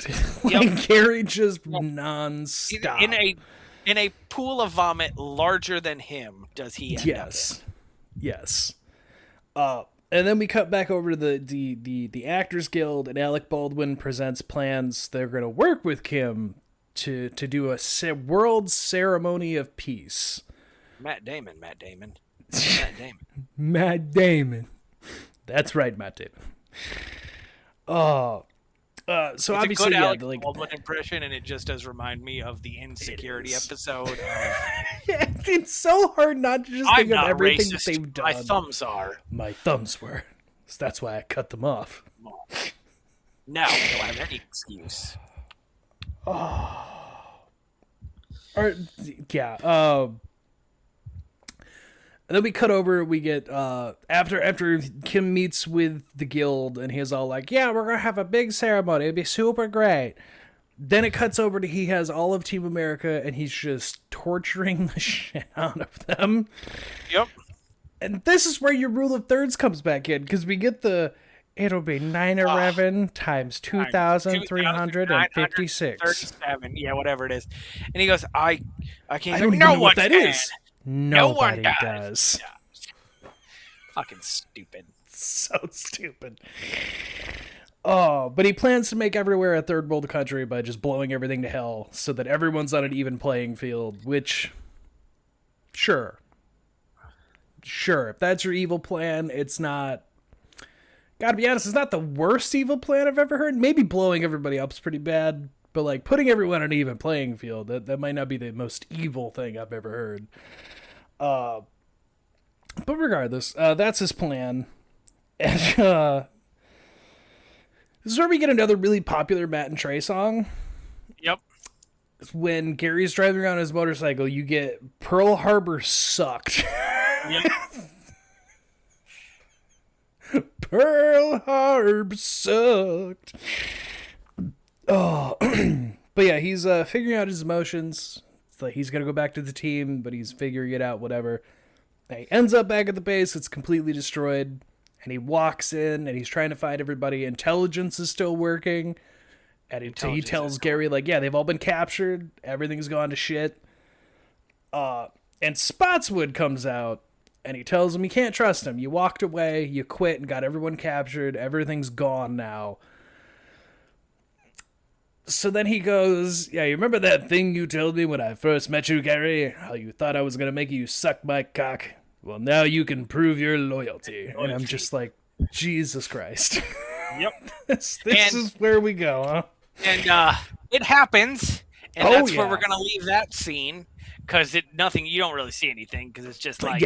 Gary just nonstop. In a pool of vomit larger than him, does he end up in? Yes. And then we cut back over to the Actors Guild, and Alec Baldwin presents plans. They're going to work with Kim to do a world ceremony of peace. Matt Damon. Matt Damon. That's right, Matt Damon. So it's obviously, a good Alec Baldwin impression, and it just does remind me of the Insecurity episode. It's so hard not to just think of everything that they've done. My thumbs are. My thumbs were. So that's why I cut them off. Now I don't have any excuse. And then we cut over, we get, after Kim meets with the guild, and he's all like, yeah, we're going to have a big ceremony, it'll be super great. Then it cuts over to he has all of Team America, and he's just torturing the shit out of them. Yep. And this is where your rule of thirds comes back in, because we get it'll be 911 times 2,356. 37, yeah, whatever it is. And he goes, I can't. I don't even know what that is. Nobody does. Yeah. Fucking stupid. So stupid. Oh, but he plans to make everywhere a third world country by just blowing everything to hell so that everyone's on an even playing field, which, sure. If that's your evil plan, it's not, gotta be honest, it's not the worst evil plan I've ever heard. Maybe blowing everybody up is pretty bad, but like putting everyone on an even playing field, that might not be the most evil thing I've ever heard. But regardless, that's his plan. And this is where we get another really popular Matt and Trey song. Yep. When Gary's driving around his motorcycle, you get Pearl Harbor Sucked. Yep. Pearl Harbor Sucked. Oh, but yeah, he's figuring out his emotions. It's like he's gonna go back to the team, but he's figuring it out. Whatever. And he ends up back at the base. It's completely destroyed, and he walks in and he's trying to find everybody. Intelligence is still working, and he tells Gary like, "Yeah, they've all been captured. Everything's gone to shit." And Spotswood comes out, And he tells him you can't trust him. You walked away, you quit and got everyone captured. Everything's gone now. So then he goes, yeah, you remember that thing you told me when I first met you, Gary? How you thought I was going to make you suck my cock? Well, now you can prove your loyalty. And I'm just like, Jesus Christ. Yep. This is where we go, huh? And it happens, and that's where we're gonna leave that scene, because you don't really see anything, because it's just like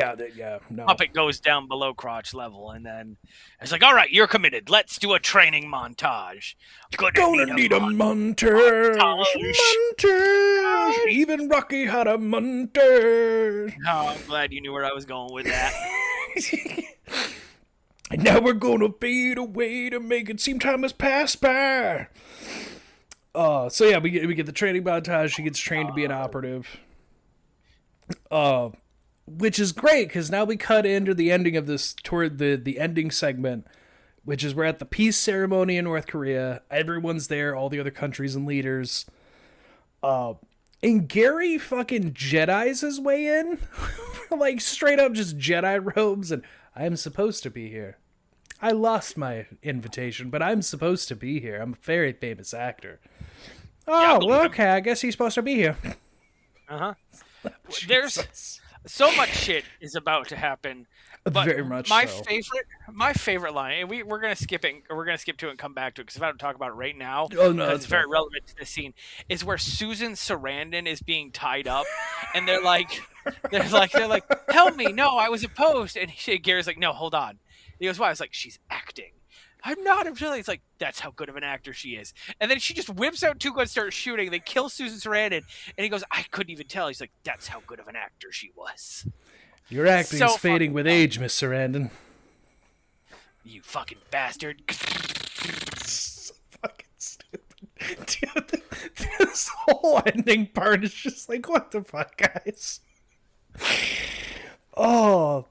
puppet goes down below crotch level, and then it's like, all right, you're committed. Let's do a training montage. Gonna need a montage. Even Rocky had a montage. Oh, I'm glad you knew where I was going with that. And now we're gonna fade away to make it seem time has passed by. So yeah, we get the training montage. She gets trained to be an operative. Which is great, because now we cut into the ending of this, toward the ending segment, which is we're at the peace ceremony in North Korea. Everyone's there, all the other countries and leaders. And Gary fucking Jedis his way in. Like, straight up just Jedi robes, and I am supposed to be here. I lost my invitation, but I'm supposed to be here. I'm a very famous actor. Oh, well, okay, I guess he's supposed to be here. Uh-huh. There's so much shit is about to happen. But very much my so. favorite line, and we're gonna skip it, or we're gonna skip to it and come back to it, because if I don't talk about it right now, it's very relevant to this scene, is where Susan Sarandon is being tied up, and they're like, help me, no, I was opposed, and Gary's like, no, hold on. He goes, why? I was like, she's acting. I'm not. I'm really. It's like, that's how good of an actor she is. And then she just whips out two guns, starts shooting. They kill Susan Sarandon, and he goes, I couldn't even tell. He's like, that's how good of an actor she was. Your acting is fading with age, Miss Sarandon. You fucking bastard. So fucking stupid. Dude, this whole ending part is just like, what the fuck, guys? Oh.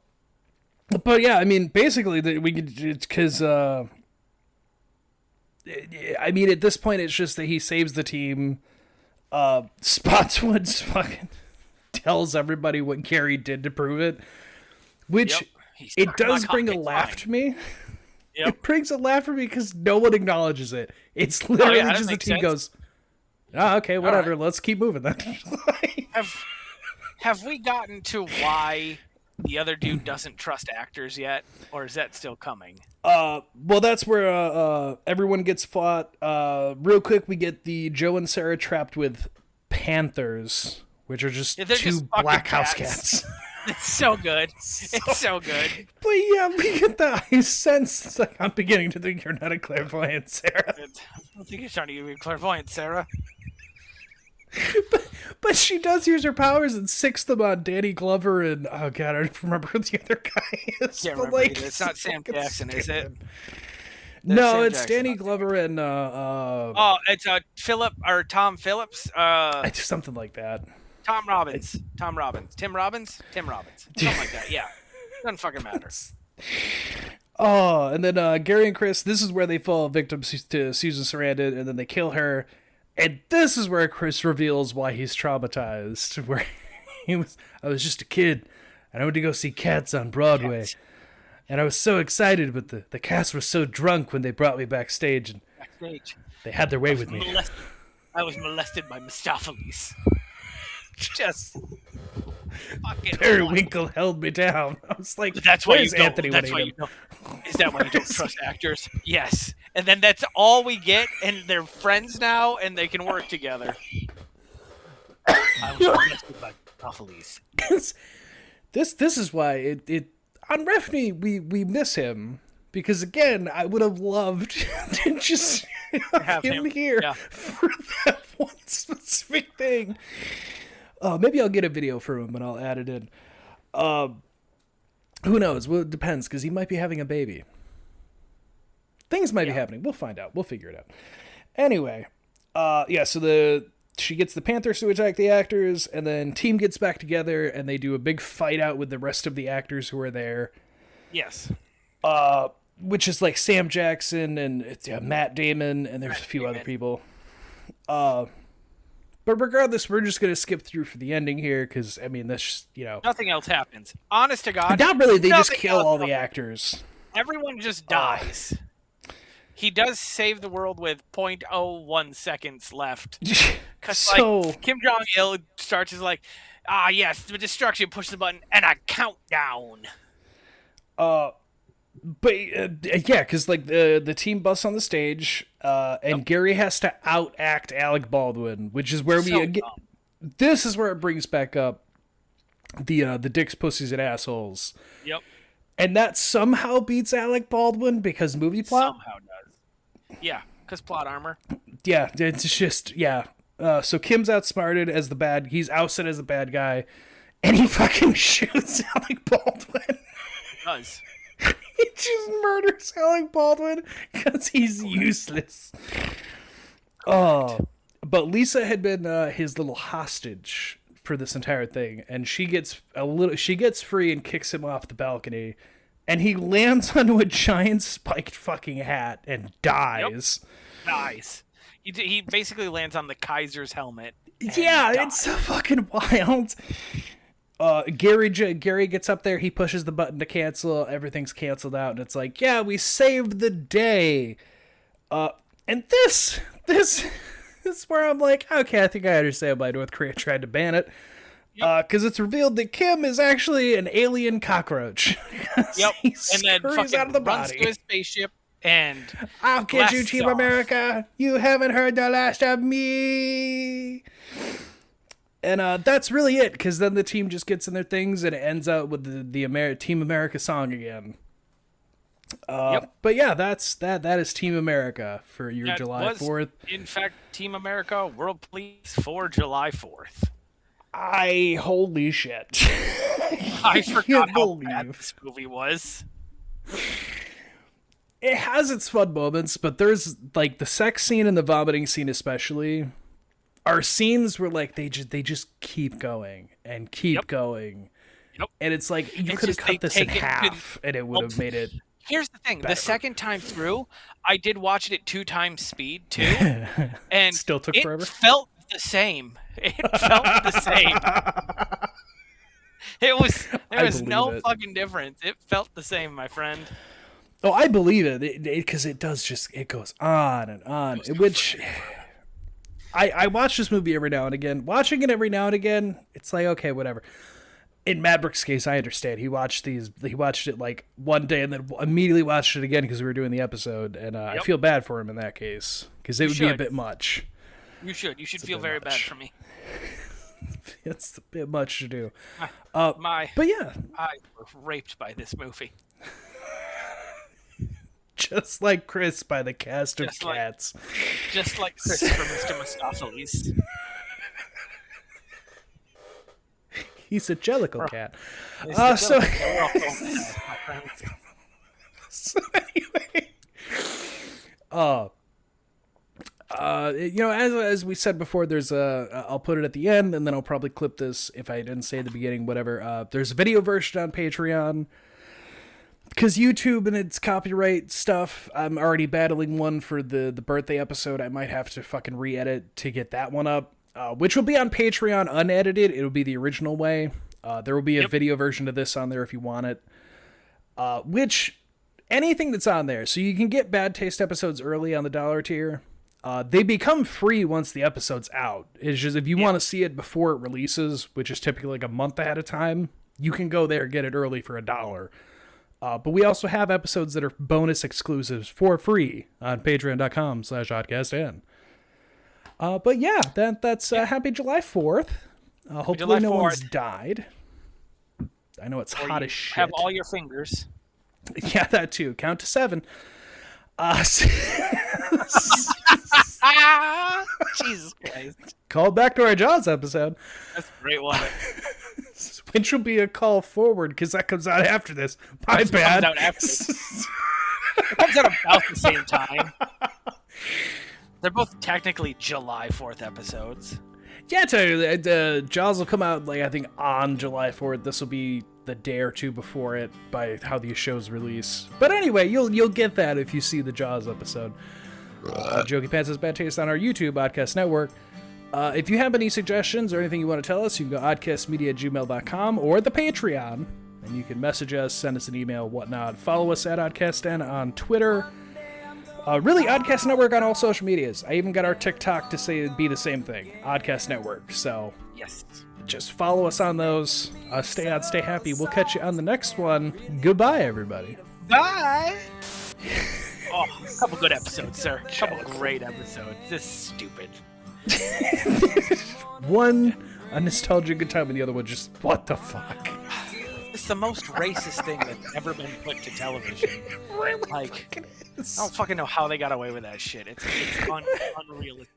But yeah, I mean, basically, it's because, I mean, at this point, it's just that he saves the team. Spotswood's fucking tells everybody what Gary did to prove it, which it does bring a laugh to me. Yep. It brings a laugh to me because no one acknowledges it. It's literally just the team goes, okay, whatever, let's keep moving then. Have we gotten to why the other dude doesn't trust actors yet, or is that still coming? Well, that's where everyone gets fought. Real quick, we get the Joe and Sarah trapped with panthers, which are just two black house cats. It's so good. It's so good. But yeah, we get that. I sense, it's like, I'm beginning to think you're not a clairvoyant, Sarah. I don't think you're trying to be a clairvoyant, Sarah. But she does use her powers and six them on Danny Glover and, oh god, I don't remember who the other guy is. Can't but like, it's not Sam Jackson, is it? No, it's Danny Glover and it's Philip or Tom Phillips. Something like that. Tim Robbins. Something like that. Yeah, doesn't fucking matter. Oh, and then Gary and Chris. This is where they fall victim to Susan Sarandon, and then they kill her. And this is where Chris reveals why he's traumatized. Where I was just a kid, and I went to go see Cats on Broadway, and I was so excited, but the cast was so drunk when they brought me backstage, and they had their way with me. I was molested by Mistopheles. Just fucking Periwinkle held me down. I was like, that's why you Anthony don't. That's why you don't. Is that why you don't trust actors? Yes. And then that's all we get, and they're friends now, and they can work together. I was molested by Mistopheles. This is why it on Refney we miss him, because again I would have loved to just have him here for that one specific thing. Maybe I'll get a video for him and I'll add it in. Who knows? Well, it depends, because he might be having a baby. Things might be happening. We'll find out. We'll figure it out. Anyway, so she gets the Panthers to attack the actors, and then team gets back together, and they do a big fight out with the rest of the actors who are there. Yes. Which is like Sam Jackson and Matt Damon, and there's a few other people. But But regardless, we're just going to skip through for the ending here because, I mean, that's, Nothing else happens. Honest to God. not really. They just nothing kill else all the happens. actors. Everyone just dies. He does save the world with 0.01 seconds left. Because Kim Jong-il starts as like, yes, the destruction, push the button, and a countdown. But yeah, because the team busts on the stage, and Gary has to outact Alec Baldwin, which is where this is where it brings back up the dicks, pussies, and assholes. Yep. And that somehow beats Alec Baldwin because movie plot. Somehow does. Yeah, because plot armor. Yeah, it's just so Kim's outsmarted as he's ousted as the bad guy, and he fucking shoots Alec Baldwin. He does. He just murders Alec Baldwin because he's useless. Oh, but Lisa had been his little hostage for this entire thing, and she gets free and kicks him off the balcony, and he lands onto a giant spiked fucking hat and dies. Yep. Dies. He basically lands on the Kaiser's helmet. Yeah, it's so fucking wild. Gary gets up there, he pushes the button to cancel, everything's canceled out, and it's like, yeah, we saved the day. And this is where I'm like, okay, I think I understand why North Korea tried to ban it. Because it's revealed that Kim is actually an alien cockroach. Yep, and then fucking out of the runs body. to his spaceship and I'll get you, blasts Team off. America. You haven't heard the last of me. And that's really it, because then the team just gets in their things and it ends out with the Team America song again. But yeah, that is Team America for your July 4th. In fact, Team America World Police for July 4th. Holy shit. I forgot how bad this movie was. It has its fun moments, but there's like the sex scene and the vomiting scene especially are scenes where like they just keep going and keep going. Yep. And it's like you could have cut this in half and it would have made it. Here's the thing. Better. The second time through, I did watch it at 2 times speed too. And still took forever. It felt the same. It felt the same. There was no fucking difference. It felt the same, my friend. Oh, I believe it because it goes on and on. Which I watch this movie every now and again. Watching it every now and again, it's like okay, whatever. In Maverick's case, I understand. He watched it like one day and then immediately watched it again because we were doing the episode, and I feel bad for him in that case because it would be a bit much. You should feel very bad for me. It's a bit much to do. But yeah, I was raped by this movie. Just like Chris by the cast of Cats. Just like Chris from Mr. Mistopheles. He's a jellicle cat. So anyway, as we said before, there's I'll put it at the end, and then I'll probably clip this if I didn't say at the beginning. Whatever. There's a video version on Patreon. Because YouTube and its copyright stuff, I'm already battling one for the birthday episode. I might have to fucking re-edit to get that one up, which will be on Patreon unedited. It'll be the original way. There will be a video version of this on there if you want it. Which, anything that's on there, so you can get Bad Taste episodes early on the $1 tier. They become free once the episode's out. It's just if you want to see it before it releases, which is typically like a month ahead of time, you can go there and get it early for $1. But we also have episodes that are bonus exclusives for free on patreon.com/oddcastn. But yeah, that's happy July 4th. Hopefully no one's died. I know it's hot as shit. Have all your fingers. Yeah, that too. Count to 7. Jesus Christ. Call back to our Jaws episode. That's a great one. Which will be a call forward because that comes out after this. My bad. It comes out about the same time. They're both technically July 4th episodes. Yeah, I tell you, Jaws will come out like I think on July 4th. This will be the day or two before it by how these shows release. But anyway, you'll get that if you see the Jaws episode. Jokey Pants has Bad Taste on our YouTube Oddcast Network. If you have any suggestions or anything you want to tell us, you can go oddcastmedia@gmail.com or the Patreon, and you can message us, send us an email, whatnot. Follow us at OddcastN on Twitter. Really, Oddcast Network on all social medias. I even got our TikTok to say it'd be the same thing, Oddcast Network. So Yes. just follow us on those. Stay odd, stay happy. We'll catch you on the next one. Goodbye, everybody. Bye. Oh, a couple good episodes, sir. A couple great episodes. This is stupid. One, a nostalgia good time, and the other one just, what the fuck? It's the most racist thing that's ever been put to television. Like, I don't fucking know how they got away with that shit. It's unrealistic.